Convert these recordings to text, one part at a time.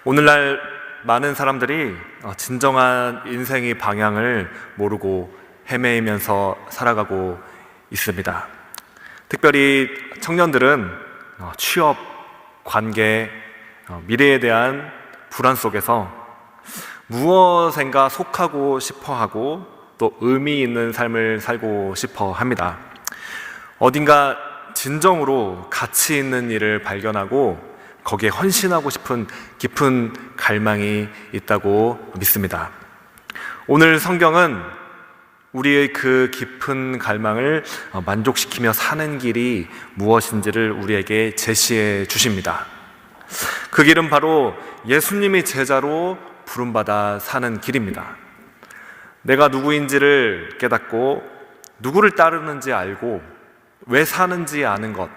오늘날 많은 사람들이 진정한 인생의 방향을 모르고 헤매이면서 살아가고 있습니다. 특별히 청년들은 취업, 관계, 미래에 대한 불안 속에서 무엇인가 속하고 싶어 하고 또 의미 있는 삶을 살고 싶어 합니다. 어딘가 진정으로 가치 있는 일을 발견하고 거기에 헌신하고 싶은 깊은 갈망이 있다고 믿습니다. 오늘 성경은 우리의 그 깊은 갈망을 만족시키며 사는 길이 무엇인지를 우리에게 제시해 주십니다. 그 길은 바로 예수님의 제자로 부름받아 사는 길입니다. 내가 누구인지를 깨닫고 누구를 따르는지 알고 왜 사는지 아는 것,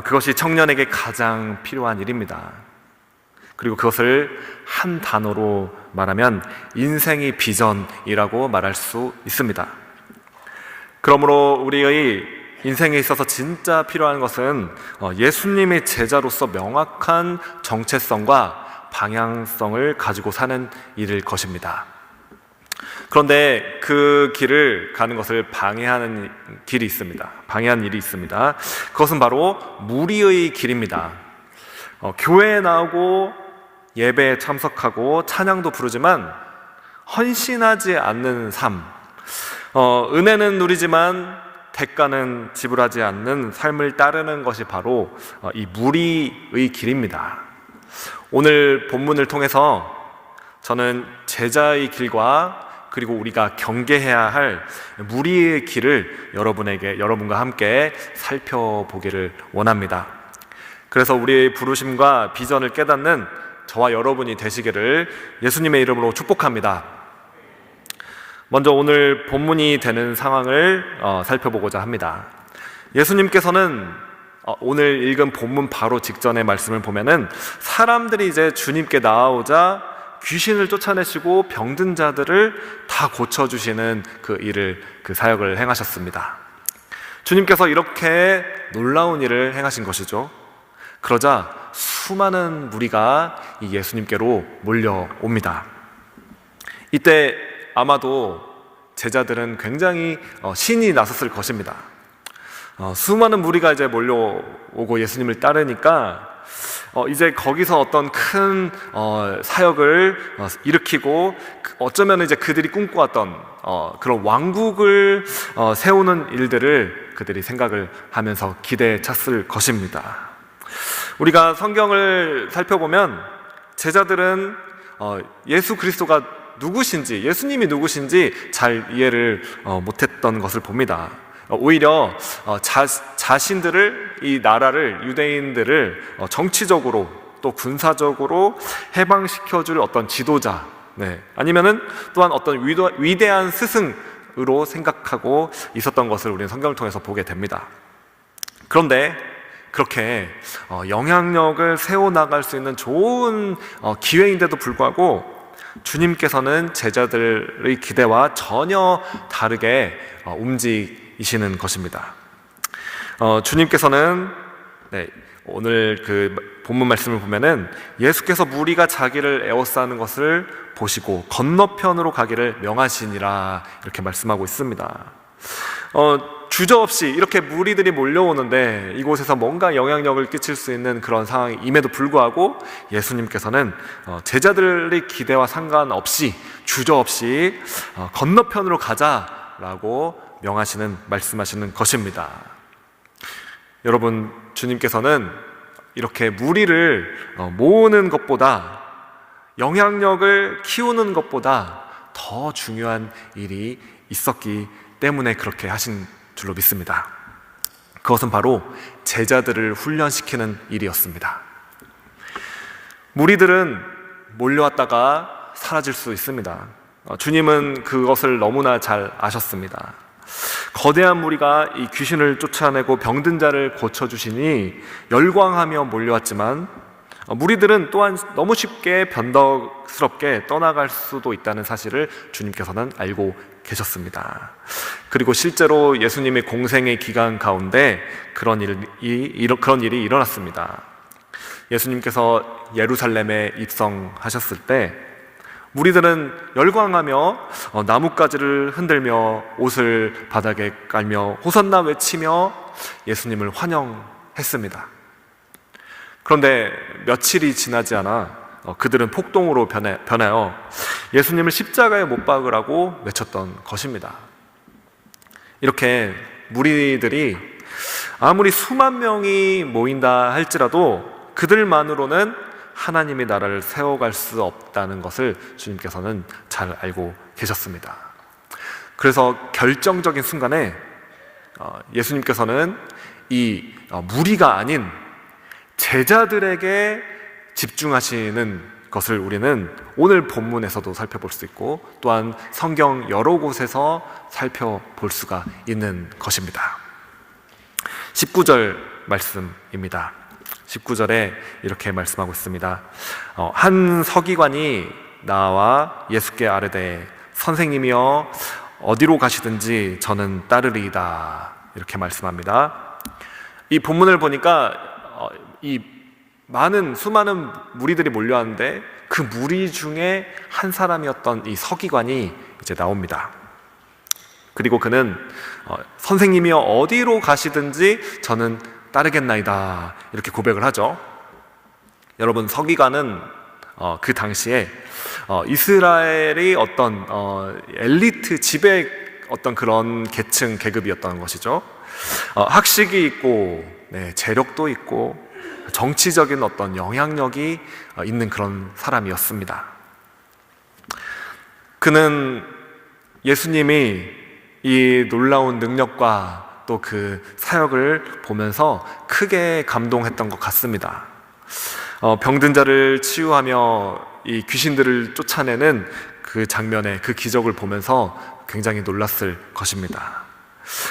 그것이 청년에게 가장 필요한 일입니다. 그리고 그것을 한 단어로 말하면 인생의 비전이라고 말할 수 있습니다. 그러므로 우리의 인생에 있어서 진짜 필요한 것은 예수님의 제자로서 명확한 정체성과 방향성을 가지고 사는 일일 것입니다. 그런데 그 길을 가는 것을 방해하는 길이 있습니다. 방해하는 일이 있습니다. 그것은 바로 무리의 길입니다. 교회에 나오고 예배에 참석하고 찬양도 부르지만 헌신하지 않는 삶, 은혜는 누리지만 대가는 지불하지 않는 삶을 따르는 것이 바로 이 무리의 길입니다. 오늘 본문을 통해서 저는 제자의 길과 그리고 우리가 경계해야 할 무리의 길을 여러분과 함께 살펴보기를 원합니다. 그래서 우리의 부르심과 비전을 깨닫는 저와 여러분이 되시기를 예수님의 이름으로 축복합니다. 먼저 오늘 본문이 되는 상황을 살펴보고자 합니다. 예수님께서는 오늘 읽은 본문 바로 직전의 말씀을 보면은 사람들이 이제 주님께 나아오자 귀신을 쫓아내시고 병든 자들을 다 고쳐주시는 그 사역을 행하셨습니다. 주님께서 이렇게 놀라운 일을 행하신 것이죠. 그러자 수많은 무리가 이 예수님께로 몰려옵니다. 이때 아마도 제자들은 굉장히 신이 났었을 것입니다. 수많은 무리가 이제 몰려오고 예수님을 따르니까 이제 거기서 어떤 큰 사역을 일으키고 어쩌면 이제 그들이 꿈꿔왔던 그런 왕국을 세우는 일들을 그들이 생각을 하면서 기대에 찼을 것입니다. 우리가 성경을 살펴보면 제자들은 예수 그리스도가 누구신지, 예수님이 누구신지 잘 이해를 못했던 것을 봅니다. 오히려 자신들을, 이 나라를, 유대인들을 정치적으로 또 군사적으로 해방시켜줄 어떤 지도자, 아니면은 또한 어떤 위대한 스승으로 생각하고 있었던 것을 우리는 성경을 통해서 보게 됩니다. 그런데 그렇게 영향력을 세워나갈 수 있는 좋은 기회인데도 불구하고 주님께서는 제자들의 기대와 전혀 다르게 움직이시는 것입니다. 주님께서는 오늘 그 본문 말씀을 보면은 예수께서 무리가 자기를 에워싸는 것을 보시고 건너편으로 가기를 명하시니라 이렇게 말씀하고 있습니다. 주저없이 이렇게 무리들이 몰려오는데 이곳에서 뭔가 영향력을 끼칠 수 있는 그런 상황임에도 불구하고 예수님께서는 제자들의 기대와 상관없이 주저없이 건너편으로 가자라고 말씀하시는 것입니다. 여러분, 주님께서는 이렇게 무리를 모으는 것보다 영향력을 키우는 것보다 더 중요한 일이 있었기 때문에 그렇게 하신 줄로 믿습니다. 그것은 바로 제자들을 훈련시키는 일이었습니다. 무리들은 몰려왔다가 사라질 수 있습니다. 주님은 그것을 너무나 잘 아셨습니다. 거대한 무리가 이 귀신을 쫓아내고 병든 자를 고쳐주시니 열광하며 몰려왔지만 무리들은 또한 너무 쉽게 변덕스럽게 떠나갈 수도 있다는 사실을 주님께서는 알고 계셨습니다. 그리고 실제로 예수님의 공생의 기간 가운데 그런 일이 일어났습니다. 예수님께서 예루살렘에 입성하셨을 때 무리들은 열광하며 나뭇가지를 흔들며 옷을 바닥에 깔며 호산나 외치며 예수님을 환영했습니다. 그런데 며칠이 지나지 않아 그들은 폭동으로 변하여 예수님을 십자가에 못 박으라고 외쳤던 것입니다. 이렇게 무리들이 아무리 수만 명이 모인다 할지라도 그들만으로는 하나님의 나라를 세워갈 수 없다는 것을 주님께서는 잘 알고 계셨습니다. 그래서 결정적인 순간에 예수님께서는 이 무리가 아닌 제자들에게 집중하시는 것을 우리는 오늘 본문에서도 살펴볼 수 있고 또한 성경 여러 곳에서 살펴볼 수가 있는 것입니다. 19절 말씀입니다. 19절에 이렇게 말씀하고 있습니다. 한 서기관이 나와 예수께 아뢰되 선생님이여 어디로 가시든지 저는 따르리이다. 이렇게 말씀합니다. 이 본문을 보니까 이 수많은 무리들이 몰려왔는데 그 무리 중에 한 사람이었던 이 서기관이 이제 나옵니다. 그리고 그는 선생님이여 어디로 가시든지 저는 따르겠나이다 이렇게 고백을 하죠. 여러분, 서기관은 그 당시에 이스라엘의 어떤 엘리트 지배 어떤 그런 계층 계급이었던 것이죠. 학식이 있고 재력도 있고 정치적인 어떤 영향력이 있는 그런 사람이었습니다. 그는 예수님이 이 놀라운 능력과 또 그 사역을 보면서 크게 감동했던 것 같습니다. 병든 자를 치유하며 이 귀신들을 쫓아내는 그 장면에 그 기적을 보면서 굉장히 놀랐을 것입니다.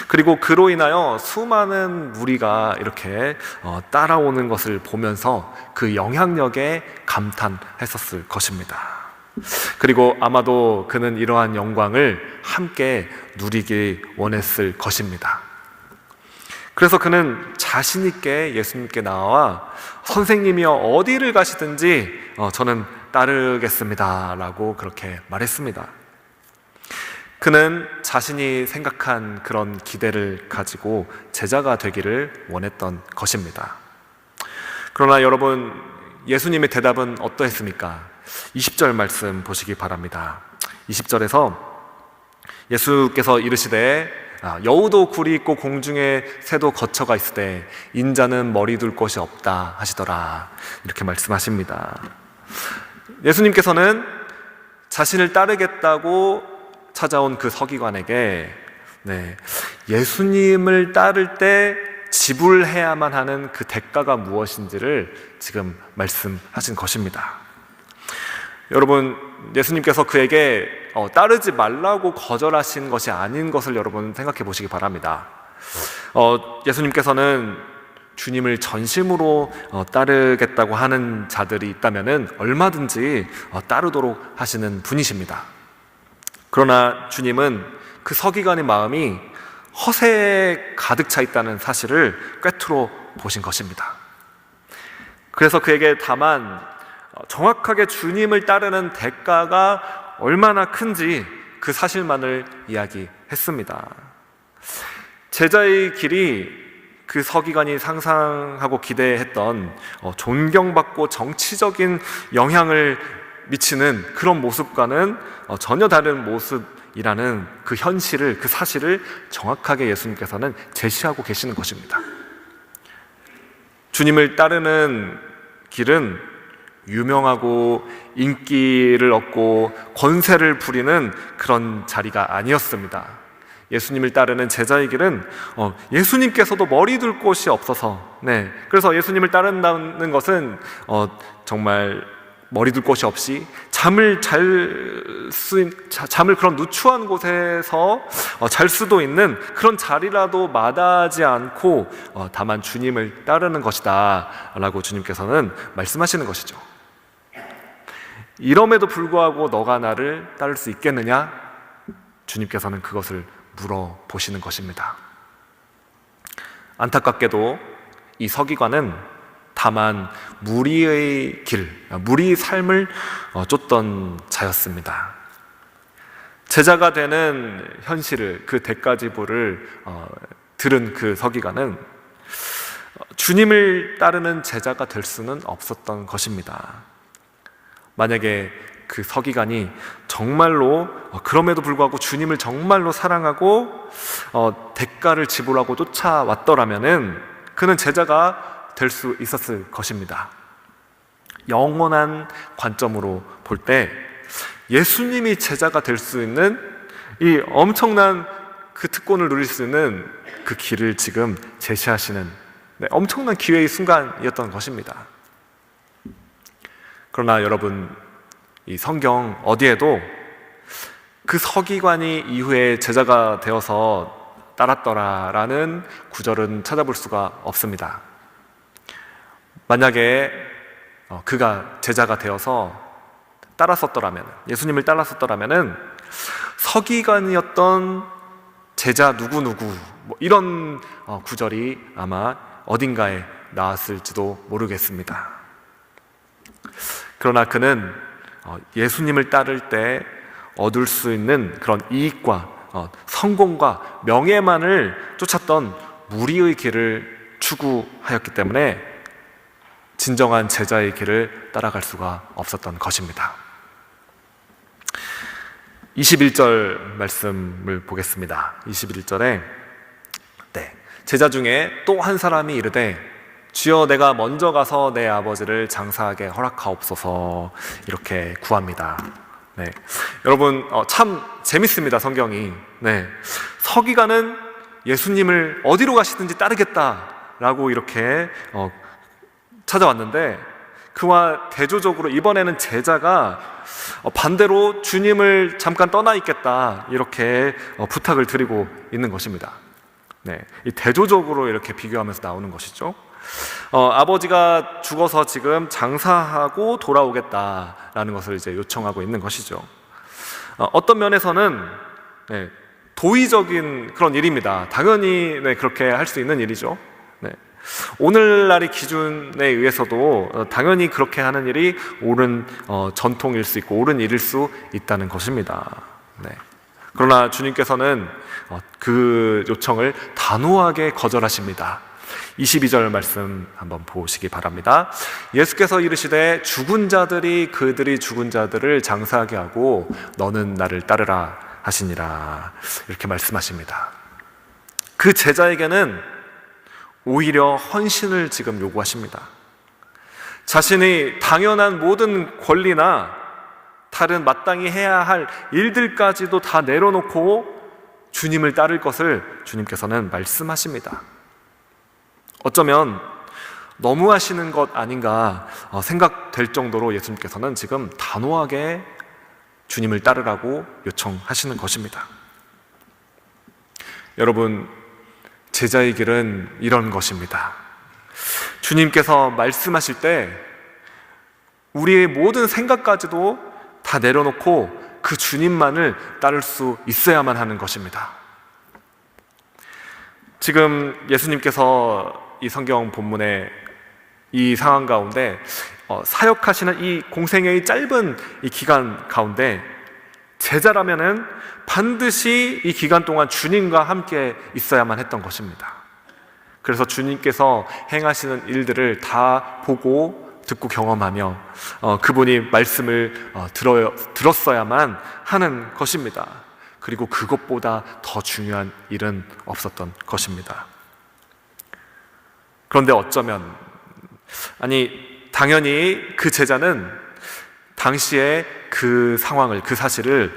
그리고 그로 인하여 수많은 무리가 이렇게 따라오는 것을 보면서 그 영향력에 감탄했었을 것입니다. 그리고 아마도 그는 이러한 영광을 함께 누리기 원했을 것입니다. 그래서 그는 자신 있게 예수님께 나와 선생님이여 어디를 가시든지 저는 따르겠습니다 라고 그렇게 말했습니다. 그는 자신이 생각한 그런 기대를 가지고 제자가 되기를 원했던 것입니다. 그러나 여러분, 예수님의 대답은 어떠했습니까? 20절 말씀 보시기 바랍니다. 20절에서 예수께서 이르시되 여우도 굴이 있고 공중에 새도 거처가 있으되 인자는 머리 둘 곳이 없다 하시더라 이렇게 말씀하십니다. 예수님께서는 자신을 따르겠다고 찾아온 그 서기관에게 예수님을 따를 때 지불해야만 하는 그 대가가 무엇인지를 지금 말씀하신 것입니다. 여러분, 예수님께서 그에게 따르지 말라고 거절하신 것이 아닌 것을 여러분 생각해 보시기 바랍니다. 예수님께서는 주님을 전심으로 따르겠다고 하는 자들이 있다면 얼마든지 따르도록 하시는 분이십니다. 그러나 주님은 그 서기관의 마음이 허세에 가득 차 있다는 사실을 꿰뚫어 보신 것입니다. 그래서 그에게 다만 정확하게 주님을 따르는 대가가 얼마나 큰지 그 사실만을 이야기했습니다. 제자의 길이 그 서기관이 상상하고 기대했던 존경받고 정치적인 영향을 미치는 그런 모습과는 전혀 다른 모습이라는 그 현실을, 그 사실을 정확하게 예수님께서는 제시하고 계시는 것입니다. 주님을 따르는 길은 유명하고 인기를 얻고 권세를 부리는 그런 자리가 아니었습니다. 예수님을 따르는 제자의 길은 예수님께서도 머리 둘 곳이 없어서 그래서 예수님을 따른다는 것은 정말 머리 둘 곳이 없이 잠을 그런 누추한 곳에서 잘 수도 있는 그런 자리라도 마다하지 않고 다만 주님을 따르는 것이다 라고 주님께서는 말씀하시는 것이죠. 이럼에도 불구하고 너가 나를 따를 수 있겠느냐? 주님께서는 그것을 물어보시는 것입니다. 안타깝게도 이 서기관은 다만 무리의 무리의 삶을 쫓던 자였습니다. 제자가 되는 현실을, 그 대가지보를 들은 그 서기관은 주님을 따르는 제자가 될 수는 없었던 것입니다. 만약에 그 서기관이 정말로 그럼에도 불구하고 주님을 정말로 사랑하고 대가를 지불하고 쫓아왔더라면은 그는 제자가 될 수 있었을 것입니다. 영원한 관점으로 볼 때 예수님이 제자가 될 수 있는 이 엄청난 그 특권을 누릴 수 있는 그 길을 지금 제시하시는 엄청난 기회의 순간이었던 것입니다. 그러나 여러분, 이 성경 어디에도 그 서기관이 이후에 제자가 되어서 따랐더라라는 구절은 찾아볼 수가 없습니다. 만약에 그가 제자가 되어서 따랐었더라면, 예수님을 따랐었더라면은 서기관이었던 제자 누구누구 이런 구절이 아마 어딘가에 나왔을지도 모르겠습니다. 그러나 그는 예수님을 따를 때 얻을 수 있는 그런 이익과 성공과 명예만을 쫓았던 무리의 길을 추구하였기 때문에 진정한 제자의 길을 따라갈 수가 없었던 것입니다. 21절 말씀을 보겠습니다. 21절에 제자 중에 또 한 사람이 이르되 주여 내가 먼저 가서 내 아버지를 장사하게 허락하옵소서 이렇게 구합니다. 여러분 참 재밌습니다. 성경이. 서기관은 예수님을 어디로 가시든지 따르겠다라고 이렇게 찾아왔는데 그와 대조적으로 이번에는 제자가 반대로 주님을 잠깐 떠나 있겠다 이렇게 부탁을 드리고 있는 것입니다. 이 대조적으로 이렇게 비교하면서 나오는 것이죠. 아버지가 죽어서 지금 장사하고 돌아오겠다라는 것을 이제 요청하고 있는 것이죠. 어떤 면에서는 도의적인 그런 일입니다. 당연히 그렇게 할 수 있는 일이죠. 오늘날의 기준에 의해서도 당연히 그렇게 하는 일이 옳은 전통일 수 있고 옳은 일일 수 있다는 것입니다. 그러나 주님께서는 그 요청을 단호하게 거절하십니다. 22절 말씀 한번 보시기 바랍니다. 예수께서 이르시되 죽은 자들이 그들이 죽은 자들을 장사하게 하고 너는 나를 따르라 하시니라 이렇게 말씀하십니다. 그 제자에게는 오히려 헌신을 지금 요구하십니다. 자신의 당연한 모든 권리나 다른 마땅히 해야 할 일들까지도 다 내려놓고 주님을 따를 것을 주님께서는 말씀하십니다. 어쩌면 너무하시는 것 아닌가 생각될 정도로 예수님께서는 지금 단호하게 주님을 따르라고 요청하시는 것입니다. 여러분, 제자의 길은 이런 것입니다. 주님께서 말씀하실 때 우리의 모든 생각까지도 다 내려놓고 그 주님만을 따를 수 있어야만 하는 것입니다. 지금 예수님께서 이 성경 본문의 이 상황 가운데 사역하시는 이 공생애의 짧은 이 기간 가운데 제자라면은 반드시 이 기간 동안 주님과 함께 있어야만 했던 것입니다. 그래서 주님께서 행하시는 일들을 다 보고 듣고 경험하며 그분이 말씀을 들었어야만 하는 것입니다. 그리고 그것보다 더 중요한 일은 없었던 것입니다. 그런데 어쩌면 당연히 그 제자는 당시에 그 상황을, 그 사실을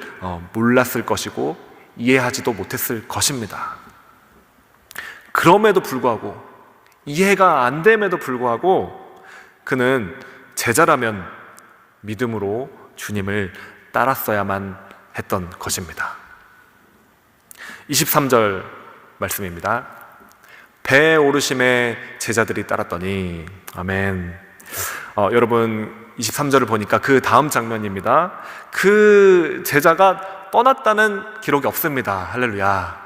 몰랐을 것이고 이해하지도 못했을 것입니다. 그럼에도 불구하고, 이해가 안 됨에도 불구하고 그는 제자라면 믿음으로 주님을 따랐어야만 했던 것입니다. 23절 말씀입니다. 배에 오르심에 제자들이 따랐더니, 아멘. 여러분 23절을 보니까 그 다음 장면입니다. 그 제자가 떠났다는 기록이 없습니다. 할렐루야.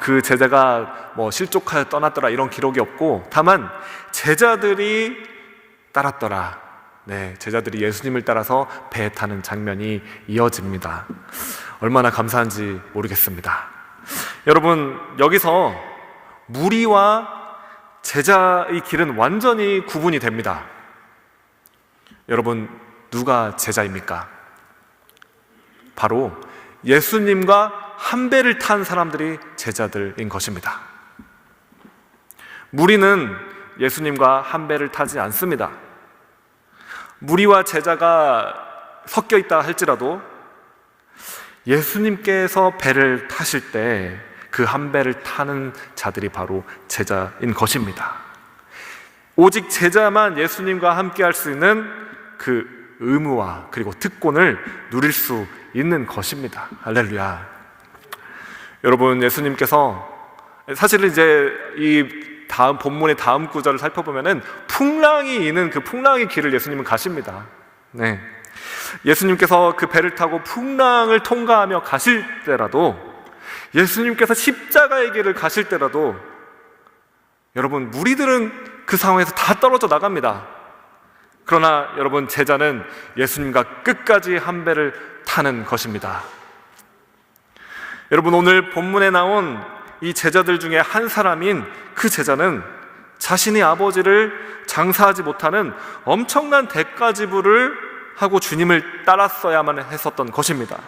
그 제자가 실족하여 떠났더라 이런 기록이 없고, 다만 제자들이 따랐더라. 네, 제자들이 예수님을 따라서 배에 타는 장면이 이어집니다. 얼마나 감사한지 모르겠습니다. 여러분, 여기서 무리와 제자의 길은 완전히 구분이 됩니다. 여러분, 누가 제자입니까? 바로 예수님과 한 배를 탄 사람들이 제자들인 것입니다. 무리는 예수님과 한 배를 타지 않습니다. 무리와 제자가 섞여 있다 할지라도 예수님께서 배를 타실 때 그 한 배를 타는 자들이 바로 제자인 것입니다. 오직 제자만 예수님과 함께 할 수 있는 그 의무와 그리고 특권을 누릴 수 있는 것입니다. 할렐루야. 여러분, 예수님께서 사실은 이제 이 다음 본문의 다음 구절을 살펴보면은 풍랑이 있는 그 풍랑의 길을 예수님은 가십니다. 네. 예수님께서 그 배를 타고 풍랑을 통과하며 가실 때라도, 예수님께서 십자가의 길을 가실 때라도, 여러분, 무리들은 그 상황에서 다 떨어져 나갑니다. 그러나 여러분, 제자는 예수님과 끝까지 한 배를 타는 것입니다. 여러분, 오늘 본문에 나온 이 제자들 중에 한 사람인 그 제자는 자신의 아버지를 장사하지 못하는 엄청난 대가 지불을 하고 주님을 따랐어야만 했었던 것입니다.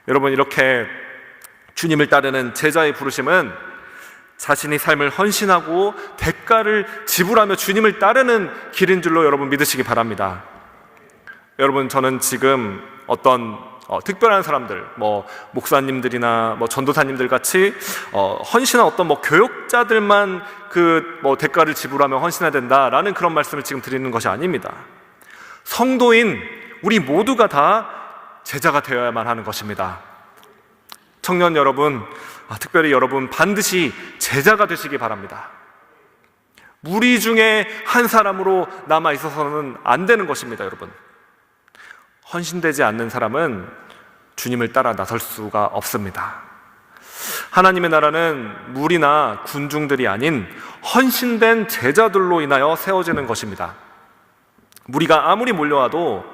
여러분, 이렇게 주님을 따르는 제자의 부르심은 자신의 삶을 헌신하고 대가를 지불하며 주님을 따르는 길인 줄로 여러분 믿으시기 바랍니다. 여러분, 저는 지금 어떤 특별한 사람들, 목사님들이나 전도사님들 같이 헌신한 어떤 교역자들만 대가를 지불하며 헌신해야 된다라는 그런 말씀을 지금 드리는 것이 아닙니다. 성도인 우리 모두가 다 제자가 되어야만 하는 것입니다. 청년 여러분, 특별히 여러분 반드시 제자가 되시기 바랍니다. 무리 중에 한 사람으로 남아 있어서는 안 되는 것입니다. 여러분, 헌신되지 않는 사람은 주님을 따라 나설 수가 없습니다. 하나님의 나라는 무리나 군중들이 아닌 헌신된 제자들로 인하여 세워지는 것입니다. 무리가 아무리 몰려와도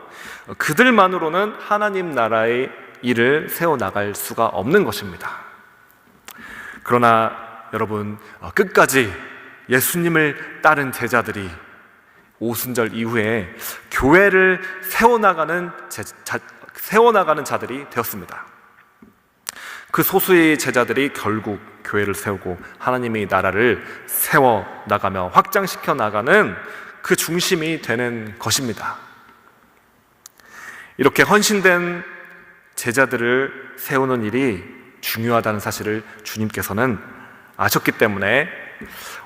그들만으로는 하나님 나라의 일을 세워나갈 수가 없는 것입니다. 그러나 여러분, 끝까지 예수님을 따른 제자들이 오순절 이후에 교회를 세워나가는 자들이 되었습니다. 그 소수의 제자들이 결국 교회를 세우고 하나님의 나라를 세워나가며 확장시켜 나가는 그 중심이 되는 것입니다. 이렇게 헌신된 제자들을 세우는 일이 중요하다는 사실을 주님께서는 아셨기 때문에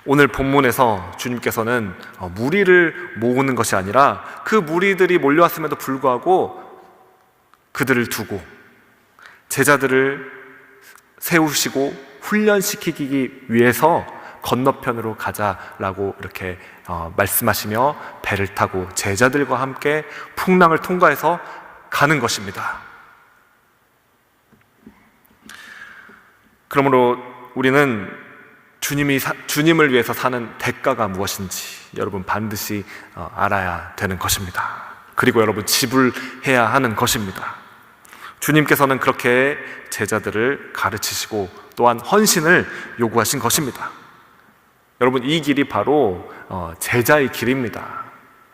오늘 본문에서 주님께서는 무리를 모으는 것이 아니라 그 무리들이 몰려왔음에도 불구하고 그들을 두고 제자들을 세우시고 훈련시키기 위해서 건너편으로 가자라고 이렇게 말씀하시며 배를 타고 제자들과 함께 풍랑을 통과해서 가는 것입니다. 그러므로 우리는 주님을 위해서 사는 대가가 무엇인지 여러분 반드시 알아야 되는 것입니다. 그리고 여러분 지불해야 하는 것입니다. 주님께서는 그렇게 제자들을 가르치시고 또한 헌신을 요구하신 것입니다. 여러분, 이 길이 바로 제자의 길입니다.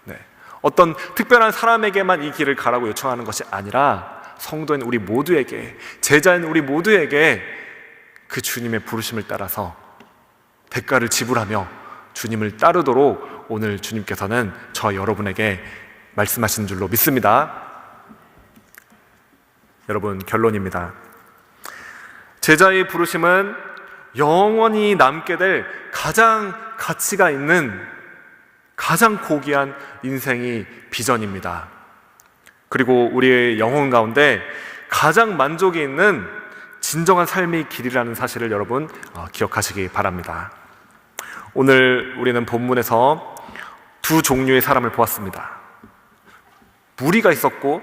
네. 어떤 특별한 사람에게만 이 길을 가라고 요청하는 것이 아니라 성도인 우리 모두에게, 제자인 우리 모두에게 그 주님의 부르심을 따라서 대가를 지불하며 주님을 따르도록 오늘 주님께서는 저 여러분에게 말씀하신 줄로 믿습니다. 여러분, 결론입니다. 제자의 부르심은 영원히 남게 될 가장 가치가 있는 가장 고귀한 인생의 비전입니다. 그리고 우리의 영혼 가운데 가장 만족이 있는 진정한 삶의 길이라는 사실을 여러분 기억하시기 바랍니다. 오늘 우리는 본문에서 두 종류의 사람을 보았습니다. 무리가 있었고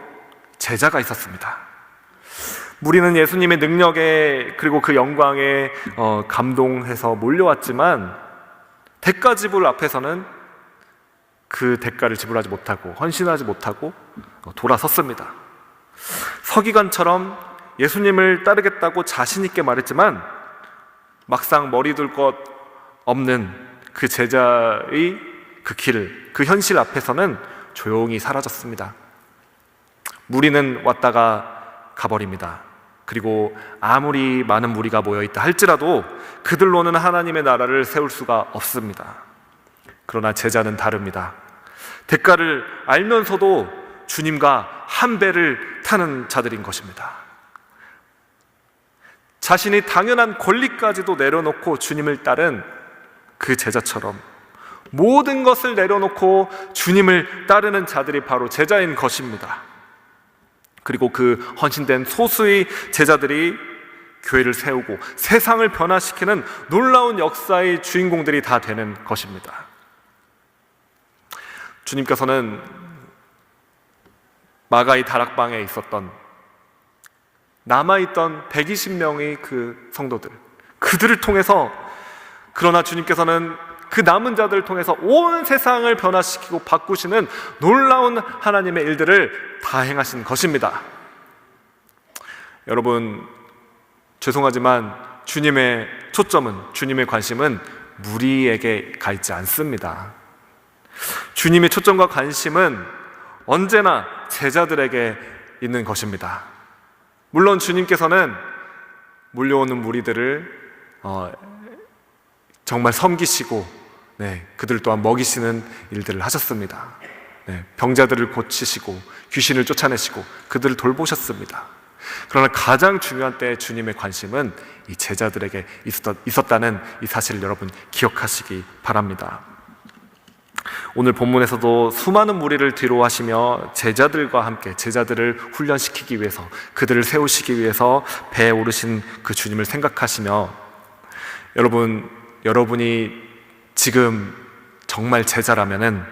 제자가 있었습니다. 무리는 예수님의 능력에 그리고 그 영광에 감동해서 몰려왔지만 대가 지불 앞에서는 그 대가를 지불하지 못하고 헌신하지 못하고 돌아섰습니다. 서기관처럼 예수님을 따르겠다고 자신 있게 말했지만 막상 머리 둘 것 없는 그 제자의 그 길, 그 현실 앞에서는 조용히 사라졌습니다. 무리는 왔다가 가버립니다. 그리고 아무리 많은 무리가 모여있다 할지라도 그들로는 하나님의 나라를 세울 수가 없습니다. 그러나 제자는 다릅니다. 대가를 알면서도 주님과 한 배를 타는 자들인 것입니다. 자신이 당연한 권리까지도 내려놓고 주님을 따른 그 제자처럼 모든 것을 내려놓고 주님을 따르는 자들이 바로 제자인 것입니다. 그리고 그 헌신된 소수의 제자들이 교회를 세우고 세상을 변화시키는 놀라운 역사의 주인공들이 다 되는 것입니다. 주님께서는 마가의 다락방에 있었던 남아있던 120명의 그 성도들, 그들을 통해서, 그러나 주님께서는 그 남은 자들을 통해서 온 세상을 변화시키고 바꾸시는 놀라운 하나님의 일들을 다 행하신 것입니다. 여러분, 죄송하지만 주님의 초점은, 주님의 관심은 무리에게 가 있지 않습니다. 주님의 초점과 관심은 언제나 제자들에게 있는 것입니다. 물론 주님께서는 몰려오는 무리들을 정말 섬기시고 그들 또한 먹이시는 일들을 하셨습니다. 병자들을 고치시고 귀신을 쫓아내시고 그들을 돌보셨습니다. 그러나 가장 중요한 때에 주님의 관심은 이 제자들에게 있었다는 이 사실을 여러분 기억하시기 바랍니다. 오늘 본문에서도 수많은 무리를 뒤로 하시며 제자들과 함께 제자들을 훈련시키기 위해서, 그들을 세우시기 위해서 배에 오르신 그 주님을 생각하시며, 여러분이 지금 정말 제자라면은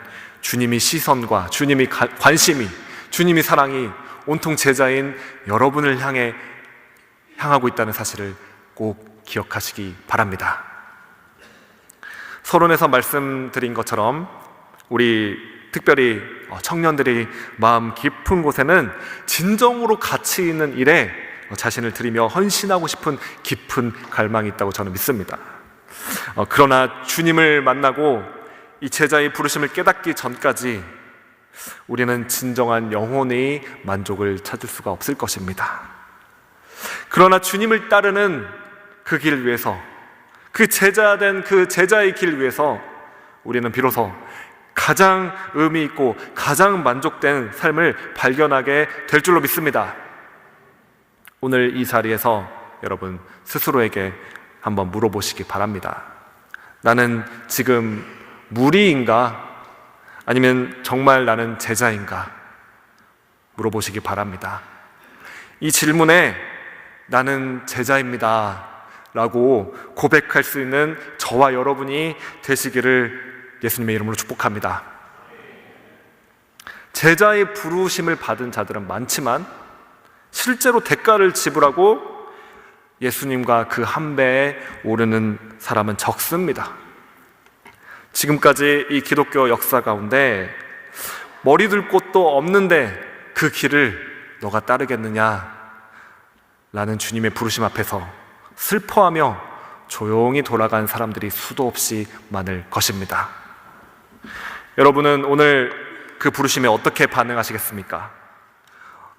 주님이 시선과 주님이 관심이, 주님이 사랑이 온통 제자인 여러분을 향하고 있다는 사실을 꼭 기억하시기 바랍니다. 서론에서 말씀드린 것처럼 우리 특별히 청년들이 마음 깊은 곳에는 진정으로 가치 있는 일에 자신을 들이며 헌신하고 싶은 깊은 갈망이 있다고 저는 믿습니다. 그러나 주님을 만나고 이 제자의 부르심을 깨닫기 전까지 우리는 진정한 영혼의 만족을 찾을 수가 없을 것입니다. 그러나 주님을 따르는 그 길을 위해서, 그 제자된 그 제자의 길 위해서 우리는 비로소 가장 의미 있고 가장 만족된 삶을 발견하게 될 줄로 믿습니다. 오늘 이 자리에서 여러분 스스로에게 한번 물어보시기 바랍니다. 나는 지금 무리인가? 아니면 정말 나는 제자인가? 물어보시기 바랍니다. 이 질문에 나는 제자입니다 라고 고백할 수 있는 저와 여러분이 되시기를 예수님의 이름으로 축복합니다. 제자의 부르심을 받은 자들은 많지만 실제로 대가를 지불하고 예수님과 그 한 배에 오르는 사람은 적습니다. 지금까지 이 기독교 역사 가운데 머리 둘 곳도 없는데 그 길을 너가 따르겠느냐 라는 주님의 부르심 앞에서 슬퍼하며 조용히 돌아간 사람들이 수도 없이 많을 것입니다. 여러분은 오늘 그 부르심에 어떻게 반응하시겠습니까?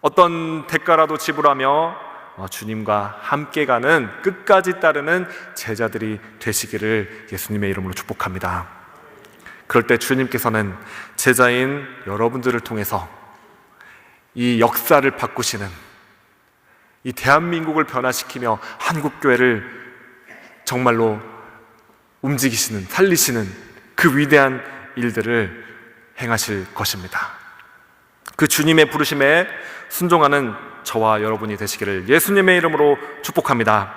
어떤 대가라도 지불하며 주님과 함께 가는, 끝까지 따르는 제자들이 되시기를 예수님의 이름으로 축복합니다. 그럴 때 주님께서는 제자인 여러분들을 통해서 이 역사를 바꾸시는, 이 대한민국을 변화시키며 한국교회를 정말로 움직이시는, 살리시는 그 위대한 일들을 행하실 것입니다. 그 주님의 부르심에 순종하는 저와 여러분이 되시기를 예수님의 이름으로 축복합니다.